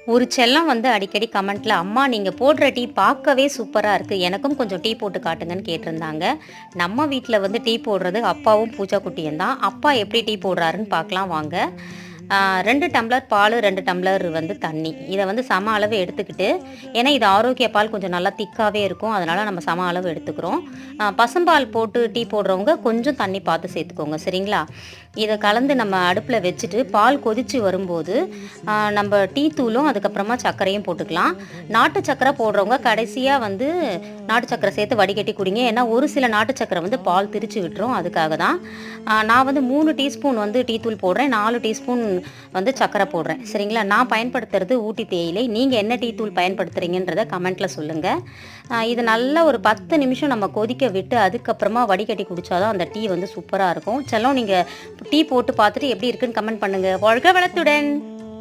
ஒரு செல்லம் வந்து அடிக்கடி கமெண்ட்ல, "அம்மா நீங்க போடுற டீ பார்க்கவே சூப்பரா இருக்கு. எனக்கும் கொஞ்சம் டீ போட்டு காட்டுங்கன்னு" கேட்டிருந்தாங்க. நம்ம வீட்ல வந்து டீ போடுறது அப்பாவும், பூஜா குட்டியும் தான். அப்பா எப்படி டீ போடுறாருன்னு பார்க்கலாம் வாங்க. 2 டம்ளர் பாலு, 2 டம்ளர் வந்து தண்ணி. இத வந்து சம அளவு எடுத்துக்கிட்டு, ஏன்னா இது ஆரோக்கிய பால் கொஞ்சம் நல்லா திக்காவே இருக்கும். அதனால நம்ம சம அளவு எடுத்துக்கிறோம். பசும்பால் போட்டு டீ போடுறவங்க கொஞ்சம் தண்ணி பார்த்து சேர்த்துக்கோங்க. சரிங்களா? இத கலந்து நம்ம அடுப்புல வச்சுட்டு, பால் கொதிச்சு வரும்போது, நம்ப டீ தூளும், அதுக்கப்புறமா சர்க்கரையும் போட்டுக்கலாம். நாட்டு சர்க்கரை போடுறவங்க கடைசியா வந்து நாட்டு சர்க்கரை சேர்த்து வடிகட்டி குடிங்க. ஏன்னா ஒரு சில நாட்டு சர்க்கரை வந்து பால் திரிச்சு விட்டுரும். அதுக்காக தான். நான் வந்து 3 டீஸ்பூன் வந்து டீ தூள் போடுறேன். 4 டீஸ்பூன் வந்து சர்க்கரை போடுறேன். சரிங்களா? நான் பயன்படுத்துறது ஊட்டி தேயிலை. நீங்க என்ன டீ தூள் பயன்படுத்துறீங்கன்றத கமெண்ட்ல சொல்லுங்க. இது நல்லா ஒரு 10 நிமிஷம் நம்ம கொதிக்க விட்டு, அதுக்கப்புறமா வடிகட்டி குடிச்சா தான் அந்த டீ வந்து சூப்பரா இருக்கும். செல்லம் நீங்க டீ போட்டு பார்த்துட்டு எப்படி இருக்குன்னு கமெண்ட் பண்ணுங்க. வாழ்க வளத்துடன்!